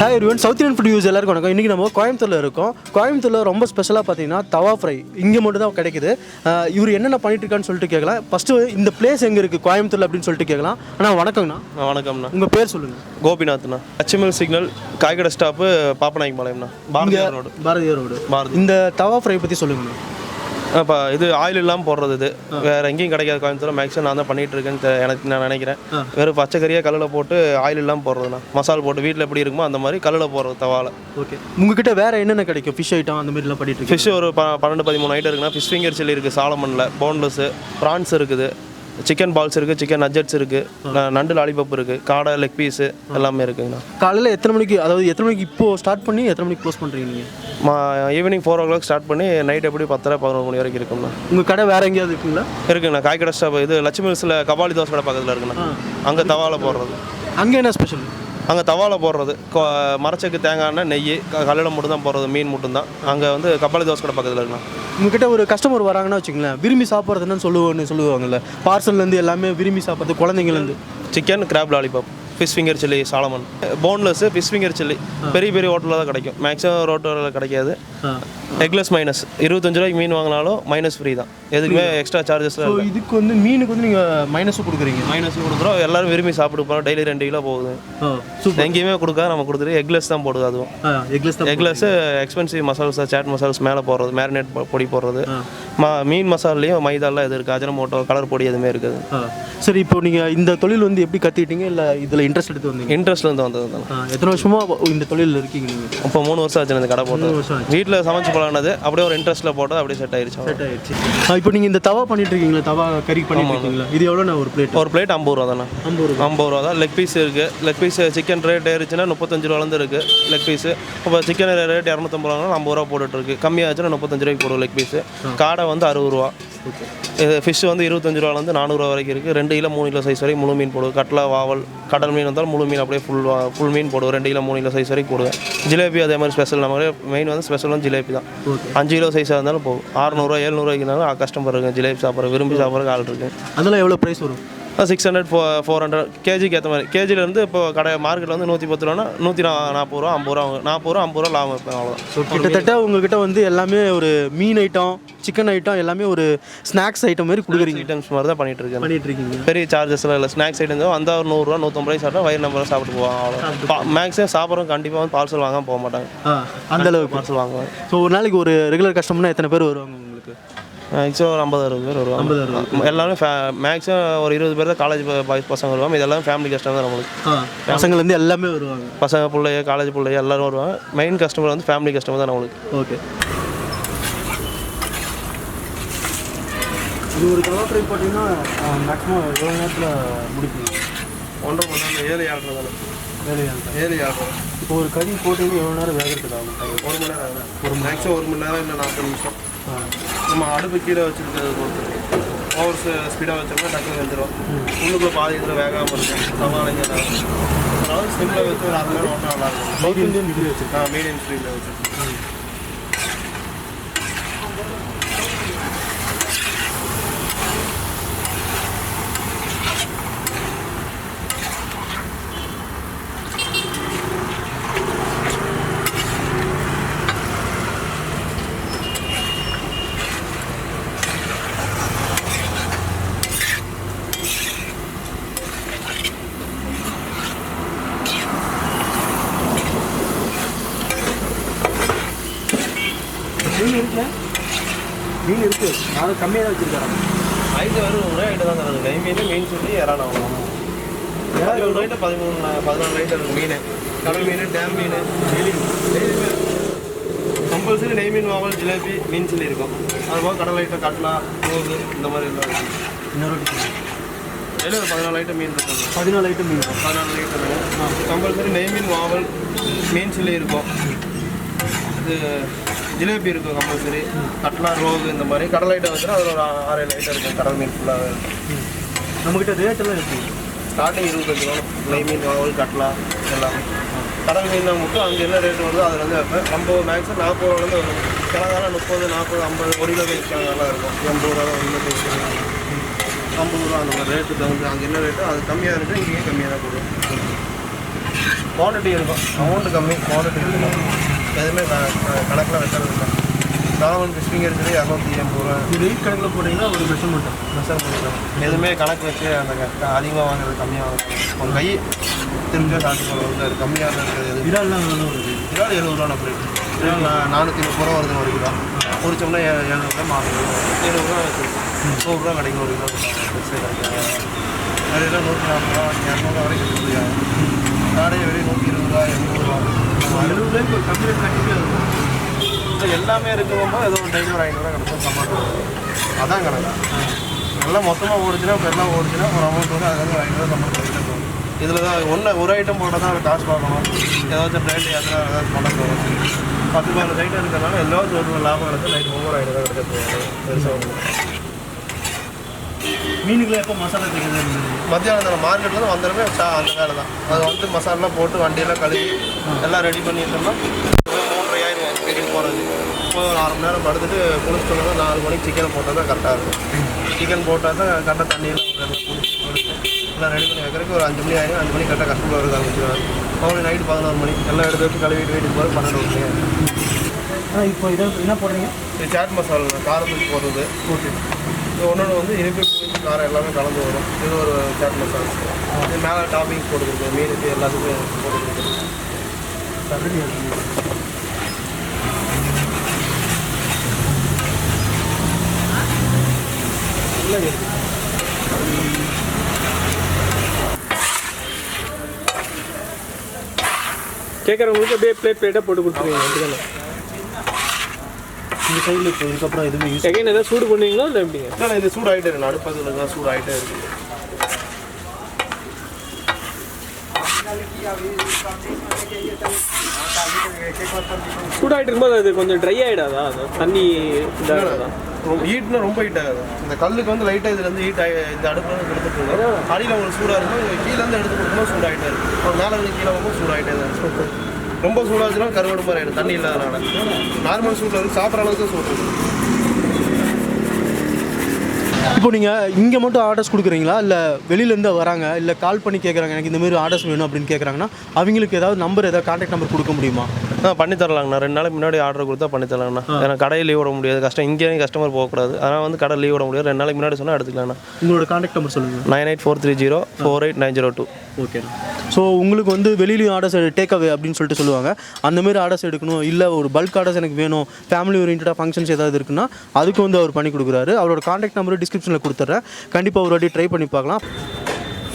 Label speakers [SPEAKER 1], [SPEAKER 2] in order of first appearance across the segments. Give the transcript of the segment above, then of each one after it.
[SPEAKER 1] Hi everyone, south Indian food use எல்லாருக்கும் வணக்கம். இன்றைக்கி நம்ம கோயம்புத்தூரில் இருக்கோம். கோயம்புத்தூரில் ரொம்ப ஸ்பெஷலாக பார்த்தீங்கன்னா தவா ஃப்ரை இங்கே மட்டும் தான் கிடைக்குது. இவர் என்னென்ன பண்ணிட்டு இருக்கான்னு சொல்லிட்டு கேட்கலாம். ஃபஸ்ட்டு இந்த பிளேஸ் எங்கே இருக்குது கோயம்புத்தூரில் அப்படின்னு சொல்லிட்டு கேட்கலாம். ஆனால் வணக்கங்கண்ணா.
[SPEAKER 2] வணக்கம்ண்ணா.
[SPEAKER 1] உங்கள் பேர் சொல்லுங்கள்.
[SPEAKER 2] கோபிநாத்ண்ணா. HML சிக்னல் காய்கடை ஸ்டாப்பு பாப்பநாயக் பாளையம்ண்ணா. பாரதியார் ரோடு.
[SPEAKER 1] பாரதியார் ரோடு. இந்த தவா ஃப்ரை பற்றி சொல்லுங்கண்ணா.
[SPEAKER 2] இப்போ இது ஆயில் இல்லாமல் போடுறது. இது வேறு எங்கேயும் கிடைக்காது கோயம்புத்தூர். மேக்ஸிமம் நான் தான் பண்ணிகிட்டு இருக்கேன்னு எனக்கு நான் நினைக்கிறேன். வெறும் பச்சைக்கறியாக கல்லில் போட்டு ஆயில் இல்லாமல் போடுறதுண்ணா. மசாலா போட்டு வீட்டில் எப்படி இருக்குமோ அந்த மாதிரி கல்லில் போடுறது தவாவில்.
[SPEAKER 1] ஓகே, உங்ககிட்ட வேறு என்னென்ன கிடைக்கும்? ஃபிஷ் ஐட்டம் அந்த மாதிரிலாம் பண்ணிட்டு இருக்கு.
[SPEAKER 2] ஃபிஷ் ஒரு 12-13 ஐட்டம் இருக்குண்ணா. ஃபிஷ் ஃபிங்கர் சில்லி இருக்குது, சாலமனில் போன்லெஸ்ஸு, ப்ரான்ஸ் இருக்குது, சிக்கன் பால்ஸ் இருக்குது, சிக்கன் நஜெட்ஸ் இருக்குது, நண்டு லாலிபப் இருக்குது, காடை லெக் பீஸு எல்லாமே இருக்குங்கண்ணா.
[SPEAKER 1] காலையில் எத்தனை மணிக்கு, அதாவது எத்தனை மணிக்கு இப்போது ஸ்டார்ட் பண்ணி எத்தனை மணிக்கு க்ளோஸ் பண்ணுறீங்க நீங்கள்?
[SPEAKER 2] ஈவினிங் 4 o'clock ஸ்டார்ட் பண்ணி நைட் எப்படி 10-11 மணி வரைக்கும் இருக்குங்கண்ணா.
[SPEAKER 1] உங்கள் கடை வேறு எங்கேயாவது இருக்குங்களா?
[SPEAKER 2] இருக்குங்கண்ணா. காய்கடை ஸ்டாப் இது லட்சுமில்ஸில் கபாலி தோசை கடை பக்கத்தில் இருக்குண்ணா. அங்கே தவாவில் போடுறது.
[SPEAKER 1] அங்கே என்ன ஸ்பெஷல்?
[SPEAKER 2] அங்கே தவாவில் போடுறது மரச்சக்கு தேங்காய் எண்ணெய் நெய் கல்லில் மட்டும் தான் போடுறது, மீன் மட்டும் தான். அங்கே வந்து கபாலி தோசை கடை பக்கத்தில் இருக்குண்ணா.
[SPEAKER 1] உங்ககிட்ட ஒரு கஸ்டமர் வராங்கன்னா வச்சுங்களேன், விரும்பி சாப்பிட்றதுன்னு சொல்லுவாங்கல்ல, பார்சல்லேருந்து எல்லாமே விரும்பி சாப்பிட்றது, குழந்தைங்கலேருந்து.
[SPEAKER 2] Chicken crab lollipop, fish finger chilli, salmon, boneless, fish finger chilli பெரிய பெரிய ஹோட்டலில் தான் கிடைக்கும். மேக்ஸிமம் ரோட்டில் கிடைக்காது. எக்லெஸ் மைனஸ் 25 ரூபாய்க்கு மீன் வாங்கினாலும் மைனஸ் ஃப்ரீ தான். எதுக்குமே எக்ஸ்ட்ரா சார்ஜஸ்.
[SPEAKER 1] இதுக்கு வந்து மீனுக்கு வந்து நீங்கள் மைனஸும் கொடுக்குறீங்க?
[SPEAKER 2] மைனஸும் கொடுக்குறோம். எல்லாரும் விரும்பி சாப்பிட்டு போகிறோம். டெய்லி 2 கிலோ போகுது. எங்கேயுமே கொடுக்காது, நம்ம கொடுத்துட்டு எக்லெஸ் தான் போடுது. அதுவும் எக்லெஸ் எக்ஸ்பென்சிவ் மசால்ஸ், சாட் மசால்ஸ் மேலே போடுறது, மேரினேட் பொடி போடுறது. மீன் மசாலையும் மைதாலாம் எது இருக்குது, அஜினமோட்டோ, கலர் பொடி எதுவுமே இருக்குது.
[SPEAKER 1] சரி, இப்போ நீங்கள் இந்த தொழில் வந்து எப்படி கற்றுக்கிட்டீங்க, இல்லை இதில் இன்ட்ரெஸ்ட் எடுத்து வந்தீங்க?
[SPEAKER 2] இன்ட்ரெஸ்ட்லேருந்து வந்தது தான்.
[SPEAKER 1] எத்தனை வருஷமாக இந்த தொழிலில் இருக்கீங்க நீங்கள்?
[SPEAKER 2] இப்போ 3 வருஷம் ஆச்சு இந்த கடை போட்டு. வீட்டில் சமைச்சு பழகினது அப்படியே ஒரு இன்ட்ரெஸ்ட்டில் போட்டு அப்படியே செட் ஆயிடுச்சு.
[SPEAKER 1] இப்போ நீங்கள் இந்த தவா பண்ணிட்டு இருக்கீங்களா? தவா கறி பண்ணிட்டு இருக்கீங்களா? இது எவ்வளோண்ணா ஒரு பிளேட்?
[SPEAKER 2] ஒரு பிளேட் 50 ரூபா தானே. 50 ரூபா தான். லெக் பீஸ் இருக்குது. லெக் பீஸ் சிக்கன் ரேட் ஏறிச்சுன்னா 35 ரூபாலேருந்து இருக்குது லெக் பீஸு. இப்போ சிக்கன் ரேட் 250 ரூபானா 50 ரூபா போட்டுட்ருக்கு. கம்மியாச்சுன்னா 35 ரூபாய்க்கு போடுவோம் லெக் பீஸு. காடை வந்து 60 ரூபா. இது ஃபிஷ் வந்து 25 ரூபாலேருந்து 400 ரூபா வரைக்கும் இருக்குது. 2 கிலோ 3 கிலோ சைஸ் வரைக்கும் முழு மீன் போடுவோம். கட்லா, வாவல், கடல் மீன் வந்தாலும் முழு மீன் அப்படியே ஃபுல் மீன் போடுவோம். 2 கிலோ 3 கிலோ சைஸ் வரைக்கும் போடுவேன். ஜிலேபி அதே மாதிரி ஸ்பெஷல். நம்ம மெயின் வந்து ஸ்பெஷல் வந்து ஜிலேபி தான். 5 கிலோ சைஸாக இருந்தாலும் போகும். 600 700 ரூபாய்க்குனாலும் கஸ்டமர் இருக்குது. ஜிலேபி சாப்பிட்ற விரும்பி சாப்பிட்றதுக்கு ஆள் இருக்குது.
[SPEAKER 1] அதெல்லாம் எவ்வளோ ப்ரைஸ் வரும்?
[SPEAKER 2] 600 400 கேஜிக்கு ஏற்ற மாதிரி. கேஜிலேருந்து இப்போ கடை மார்க்கெட்டில் வந்து 110 ரூபானா 140 ரூபா, 50 ரூபா, 40 ரூபா, 50 ரூபா லாபம் வைப்பேன். அவ்வளோதான்.
[SPEAKER 1] ஸோ கிட்டத்தட்ட உங்ககிட்ட வந்து எல்லாமே ஒரு மீன் ஐட்டம், சிக்கன் ஐட்டம், எல்லாமே ஒரு ஸ்நாக்ஸ் ஐட்டம் மாதிரி கொடுக்குறீங்க.
[SPEAKER 2] ஐட்டம்ஸ் மாதிரி தான் பண்ணிட்டு
[SPEAKER 1] இருக்கீங்க.
[SPEAKER 2] பெரிய சார்ஜஸ்லாம் இல்லை. ஸ்நாக்ஸ் ஐட்டம் தான் வந்தால் ஒரு 100 ரூபா 150 ரூபாய் சாப்பிட்டா வயிறு நம்பர் சாப்பிட்டு போவாங்க. அவ்வளோ மேக்ஸிமம் சாப்பிட்றோம். கண்டிப்பாக வந்து பார்சல் வாங்க போக மாட்டாங்க.
[SPEAKER 1] அந்த அளவுக்கு
[SPEAKER 2] பார்சல் வாங்குவாங்க.
[SPEAKER 1] ஸோ ஒரு நாளைக்கு ஒரு ரெகுலர் கஸ்டமர்னா எத்தனை பேர் வருவாங்க உங்களுக்கு?
[SPEAKER 2] மேக்ஸிமம் ஒரு 50-60 பேர் வருவாங்க. எல்லாமே மேக்ஸிமம் ஒரு 20 பேர் தான் காலேஜ் பாய்ஸ் பசங்க வருவாங்க. இது எல்லாமே ஃபேமிலி கஸ்டமர் தான். நம்மளுக்கு
[SPEAKER 1] பசங்கள்லேருந்து எல்லாமே வருவாங்க.
[SPEAKER 2] பசங்க பிள்ளைய காலேஜ் பிள்ளைய எல்லோரும் வருவாங்க. மெயின் கஸ்டமர் வந்து ஃபேமிலி கஸ்டமர் தான் நம்மளுக்கு.
[SPEAKER 1] ஓகே, இது ஒரு தவா ஃப்ரை போட்டிங்கன்னா மேக்ஸிமம் எவ்வளோ நேரத்தில் முடிப்பீங்க?
[SPEAKER 2] 1.5 மணி நேரம். 7 தானே. 7
[SPEAKER 1] இப்போ ஒரு கறி போட்டிங்கன்னா எவ்வளோ நேரம் வேகிறதுக்கு ஆகும்?
[SPEAKER 2] 1 மணி நேரம் ஆகும். மேக்ஸிமம் 1 மணி நேரம் இல்லை 40 நிமிஷம். நம்ம அடுப்பு கீழே வச்சுருக்கிறது பொறுத்து ஓவர் ஸ்பீடாக வச்சோம்னா டக்குனு வெந்துடும். உள்ளுக்குள்ளே பாதி இதில் வேகாமல் இருக்கும். சமாளிங்க அதனால ஸ்பீடில் வச்சு ஒரு 1/2 மணி நேரம் ஓட்டினா நல்லாயிருக்கும். மீடியம் ஸ்பீடில் வச்சுருக்கேன்.
[SPEAKER 1] மீன் இருக்குது, நான் கம்மியாக தான் வச்சுருக்காங்க.
[SPEAKER 2] ஐட்டு வரும் ஒரே ஐட்டு தான் தராது. கை மீன், மீன் சொல்லி இறால் ஆகணும். 11 ரைட்டு 14 ரைட்டு இருக்குது மீன். கடல் மீன், டேம் மீன், டெய்லியுமே கம்பல்சரி நெய் மீன், வாவல், ஜிலேபி, மீன் சில்லி இருக்கும். அதுபோக கடல் ஐட்டம், கட்லா, கோகு இந்த மாதிரி எல்லாம் இருக்கும்.
[SPEAKER 1] இன்னொரு
[SPEAKER 2] டெய்லி ஒரு 14 ஐட்டம் மீன் இருக்கும்.
[SPEAKER 1] 14 ஐட்டம் மீன்.
[SPEAKER 2] 14 ஐட்டம் மீன் கம்பல்சரி. நெய் மீன், வாவல், மீன் சில்லி இருக்கும். இது ஜிலேபி இருக்கும் கம்பல்சரி. கட்லா, ரோகு இந்த மாதிரி கடல் ஐட்டம் வச்சுன்னா அதில் ஒரு 6-7 ஐட்டம் இருக்கும். கடல் மீன் ஃபுல்லாக
[SPEAKER 1] நம்மக்கிட்ட ரேட்டெல்லாம் இருக்குது.
[SPEAKER 2] ஸ்டார்டிங் 25 ரூபா. நெய் மீன், வாவல், கட்லா எல்லாமே. கடல் மீன் மட்டும் அங்கே என்ன ரேட்டு வருதோ அதில் வந்து வைப்பேன். நம்ம மேக்ஸிமம் 40 ரூபாலேருந்து வரும். கிழங்கால 30, 40, 50 1 கிலோ கைஸ் கிழங்கெல்லாம் இருக்கும். 80 ரூபா 1 கிலோ கைஸ் 50 ரூபா அந்த மாதிரி ரேட்டு தகுந்து அங்கே என்ன ரேட்டோ அது கம்மியாக இருக்குது. இங்கேயும் கம்மியாக தான் போடும். குவான்டிட்டி இருக்கும், அமௌண்ட்டு கம்மி, குவான்டிட்டி இருக்கும். எதுவுமே கணக்கில் வைக்கிறது இல்லை. நார்மல் ஃபிஷிங் இருக்குது 280 ரூபா.
[SPEAKER 1] இது வெயிட் கணக்கில் போட்டிங்கன்னா ஒரு மெஷர்மெண்ட்
[SPEAKER 2] தான். எதுவுமே கணக்கு வச்சு அந்த அதிகமாக வாங்குறது கம்மியாக வாங்குறது. ஒரு கை திரும்பியாக சாப்பிட்டு போகிறது கம்மியாக இருக்கிறது.
[SPEAKER 1] இறால்லாம் வருது.
[SPEAKER 2] இறால் 70 ரூபா நம்ம ரேட். இறால் 430 ரூபா வருது ஒரு கிலோ. பொரிச்சோம்னா 700 ரூபா மாறுது. 70 ரூபா 100 ரூபா கிடைக்கும் ஒரு கிலோ. வேறு எல்லாம் 140 ரூபா 200 ரூபா வரைக்கும் கிடைக்கும். காடையை வெளியே 120 ரூபா 80 ரூபா
[SPEAKER 1] 70 ரூபாய்க்கு ஒரு கம்மி ரேட் இருக்கும்.
[SPEAKER 2] எல்லாமே இருக்கும்போது ஏதோ ஒரு டைம் ஒரு 500 ரூபா கிடைக்கும் சம்பளம். அதான் கணக்கு. எல்லாம் மொத்தமாக ஓடிச்சுன்னா இப்போ எல்லாம் ஓடிச்சுன்னா ஒரு அமௌண்ட் வந்து அதுக்கு 500 ரூபா சம்பளம் கிடைக்கும். இதில் தான் ஒரு ஐட்டம் போட்டால் தான் காசு பார்க்கணும். ஏதாச்சும் ரேட்டு ஏதாவது பண்ண போகும். 10-15 ஐட்டம் இருக்கிறதுனால எல்லாச்சும் ஒரு லாபம் கிடைக்கும். நைட்டு ஒவ்வொரு 500 ரூபா கிடைக்கிறது பெருசாக.
[SPEAKER 1] மீனுக்குள்ள எப்போ மசாலா தைக்கிறது?
[SPEAKER 2] மத்தியானம் மார்க்கெட்டில் வந்துடுமே அந்த வேலை தான். அது வந்து மசாலெலாம் போட்டு வண்டியெல்லாம் கழுவி எல்லாம் ரெடி பண்ணிட்டோம்னா 3:30 ஆயிரம் வீட்டுக்கு போகிறது. இப்போ ஒரு 1/2 மணி நேரம் படுத்துட்டு குளிச்சுட்டு 4 மணிக்கு சிக்கனை போட்டால் தான் கரெக்டாக இருக்கும். சிக்கன் போட்டால் தான் கரெக்டாக தண்ணியெல்லாம் எல்லாம் ரெடி பண்ணி வைக்கிறதுக்கு ஒரு 5 மணி ஆயிடும். 5 மணிக்கு கரெக்டாக கஷ்டமாக வருது ஆரம்பிச்சிடுவாங்க. அவங்க நைட்டு 11 மணி எல்லாம் எடுத்து வச்சு கழுவிட்டு வீட்டுக்கு போகிறது 12 மணி.
[SPEAKER 1] இப்போ இதை என்ன போடுறீங்க?
[SPEAKER 2] இது சாட் மசாலா காரத்துக்கு போடுறது. ஓகே. இது ஒன்று வந்து இனிப்பு காரம் எல்லாமே கலந்து வரும். இது ஒரு சாட் மசாலா. இது மேலே டாப்பிங்ஸ் போட்டு கொடுக்குறது, மீனுக்கு எல்லாத்துக்குமே போட்டு கொடுக்குறது.
[SPEAKER 3] கேட்குறவங்களுக்கு அப்படியே பிளேட்டாக போட்டு கொடுத்துருவீங்க. அப்படிதானே?
[SPEAKER 1] இந்த சைடில் இப்போ இதுக்கப்புறம் எதுவுமே யூஸ்
[SPEAKER 3] செகண்ட் எதாவது சூடு பண்ணுவீங்களா இல்லை எப்படிங்க?
[SPEAKER 2] இல்லை இது சூடு ஆகிட்டே இருக்கு. அடுப்பதில் தான் சூடு ஆகிட்டே இருக்குது.
[SPEAKER 3] சூடாகிட்டு இருக்கும்போது அது கொஞ்சம் ட்ரை ஆகிடாதா? அது தண்ணி இதாகிடாதா?
[SPEAKER 2] ஹீட்னா ரொம்ப ஹீட் ஆகாது. இந்த கல்லுக்கு வந்து லைட்டாக இதுலேருந்து ஹீட் ஆகி இந்த அடுப்புலேருந்து எடுத்துட்டு அடியில் உங்களுக்கு சூடாக இருக்கும். கீழேருந்து எடுத்து கொடுக்கும்போது சூடாகிட்டே இருக்கும். ஒரு மேலே வந்து கீழே வந்து சூடாகிட்டே தான் இருக்கும். ரொம்ப சூடாச்சுன்னா கருவாடு மாதிரி ஆகிடும் தண்ணி இல்லாதனால. நார்மல் சூடில் வந்து சாப்பிட்ற அளவுக்கு தான் சூடு.
[SPEAKER 1] இப்போ நீங்கள் இங்கே மட்டும் ஆர்டர்ஸ் கொடுக்குறீங்களா இல்லை வெளியிலேருந்து வராங்க இல்லை கால் பண்ணி கேட்குறாங்க எனக்கு இந்தமாரி ஆர்டர்ஸ் வேணும் அப்படின்னு கேட்குறாங்கன்னா அவங்களுக்கு ஏதாவது நம்பர் ஏதாவது கான்டாக்ட் நம்பர் கொடுக்க முடியுமா?
[SPEAKER 2] பண்ணி தரலாங்கண்ணா. 2 நாளைக்கு முன்னாடி ஆர்டர் கொடுத்தா பண்ணி தரலாங்கண்ணா. ஏன்னா கடையை லீவ் விட முடியாது. இங்கேயும் கஸ்டமர் போகக்கூடாது. அதனால் வந்து கடை லீவ் விட முடியாது. 2 நாளைக்கு முன்னாடி சொன்னால் எடுத்துக்கலாம்ண்ணா.
[SPEAKER 1] உங்களோட கான்டாக்ட் நம்பர் சொல்லுங்கள்.
[SPEAKER 2] 9843048902.
[SPEAKER 1] ஓகேண்ணா. ஸோ உங்களுக்கு வந்து வெளியிலையும் ஆர்டர்ஸ் டேக் அவே அப்படின்னு சொல்லிட்டு சொல்லுவாங்க. அந்தமாரி ஆர்டர்ஸ் எடுக்கணும் இல்லை ஒரு பல்க் ஆர்டர்ஸ் எனக்கு வேணும் ஃபேமிலி ஓரியன்டாக ஃபங்க்ஷன்ஸ் ஏதாவது இருக்குன்னா அதுக்கு வந்து அவர் பண்ணி கொடுக்குறாரு. அவரோட கான்டாக்ட் நம்பர் டிஸ்கிரிப்ஷனில் கொடுத்துட்றேன். கண்டிப்பாக ஒரு வாட்டி ட்ரை பண்ணி பார்க்கலாம்.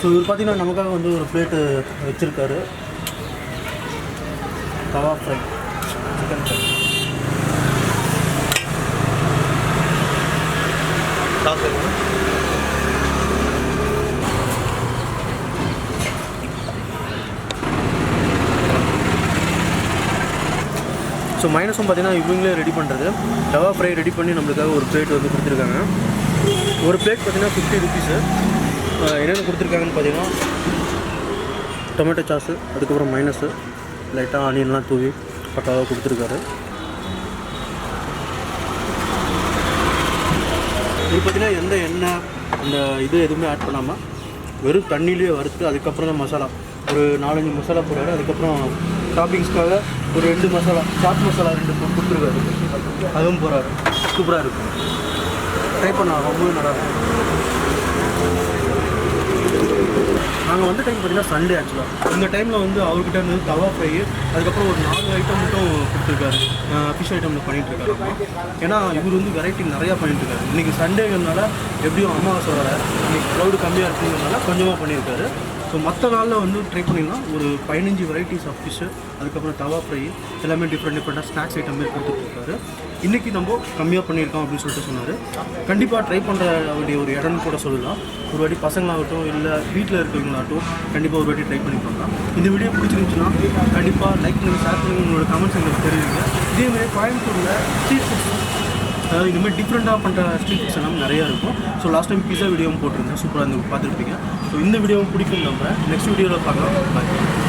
[SPEAKER 1] ஸோ இவர் பார்த்தீங்கன்னா நமக்காக வந்து ஒரு பிளேட்டு வச்சுருக்காரு. தவா ஃப்ரை சிக்கன் ஃப்ரை. ஸோ மைனஸும் பார்த்தீங்கன்னா இவங்களே ரெடி பண்ணுறது. தவா ஃப்ரை ரெடி பண்ணி நம்மளுக்காக ஒரு பிளேட் வந்து கொடுத்துருக்காங்க. ஒரு பிளேட் பார்த்தீங்கன்னா 50 ருபீஸு. என்னென்ன கொடுத்துருக்காங்கன்னு பார்த்தீங்கன்னா டொமேட்டோ சாஸு, அதுக்கப்புறம் மைனஸு, லைட்டாக ஆனியன்லாம் தூவி பக்காவாக கொடுத்துருக்காரு. இது பார்த்தீங்கன்னா எந்த எண்ணெய் அந்த இது எதுவுமே ஆட் பண்ணாமல் வெறும் தண்ணியிலே வறுத்து அதுக்கப்புறம் தான் மசாலா ஒரு 4-5 மசாலா போடுறாரு. அதுக்கப்புறம் டாப்பிங்ஸ்க்காக ஒரு 2 மசாலா சாட் மசாலா 2 கொடுத்துருக்காரு. அதுவும் போகிறாரு. சூப்பராக இருக்கும். ட்ரை பண்ணலாம். ரொம்பவே நல்லாயிருக்கும். நாங்கள் வந்த டைம் பார்த்தீங்கன்னா சண்டே ஆக்சுவலாக. இந்த டைமில் வந்து அவர்கிட்ட வந்து தவா ஃப்ரை அதுக்கப்புறம் ஒரு 4 ஐட்டம் மட்டும் கொடுத்துருக்காரு. ஃபிஷ் ஐட்டமில் பண்ணிகிட்ருக்காரு. ஏன்னா இவர் வந்து வெரைட்டி நிறையா பண்ணிட்டுருக்காரு. இன்றைக்கி சண்டேங்கிறதுனால எப்படியும் அமாவாசை வர இன்றைக்கி க்ரௌடு கம்மியாக இருக்குங்கிறதுனால கொஞ்சமாக பண்ணியிருக்காரு. ஸோ மற்ற நாளில் வந்து ட்ரை பண்ணிங்கன்னா ஒரு 15 வெரைட்டிஸ் ஆஃப் ஃபிஷ்ஷு அதுக்கப்புறம் தவா ஃப்ரை எல்லாமே டிஃப்ரெண்ட்டாக ஸ்நாக்ஸ் ஐட்டம் மாதிரி கொடுத்துட்ருக்காரு. இன்றைக்கி நம்ம கம்மியாக பண்ணியிருக்கோம் அப்படின்னு சொல்லிட்டு சொன்னார். கண்டிப்பாக ட்ரை பண்ணுற வேண்டிய ஒரு இடம்னு கூட சொல்லலாம். ஒரு வாட்டி பசங்களாகட்டும் இல்லை வீட்டில் இருக்கிறவங்களாகட்டும் கண்டிப்பாக ஒரு வாட்டி ட்ரை பண்ணி பார்க்கலாம். இந்த வீடியோ பிடிச்சிருந்துச்சுன்னா கண்டிப்பாக லைக் பண்ணி ஷேர் பண்ணி உங்களோட கமெண்ட்ஸ் எங்களுக்கு தெரியுங்க. இதேமாதிரி கோயம்புத்தூரில் ஸ்ட்ரீட் ஃபுட்ஸ் அதாவது இந்தமாதிரி டிஃப்ரெண்ட்டாக பண்ணுற ஸ்ட்ரீட் ஃபுட்ஸ் எல்லாம் நிறையா இருக்கும். ஸோ லாஸ்ட் டைம் பிஸா வீடியோவும் போட்டிருந்தேன். சூப்பராக இருந்து பார்த்துருப்பீங்க. ஸோ இந்த வீடியோவும் பிடிக்கும் நம்புறேன். நெக்ஸ்ட் வீடியோவில் பார்க்கலாம். பாய்.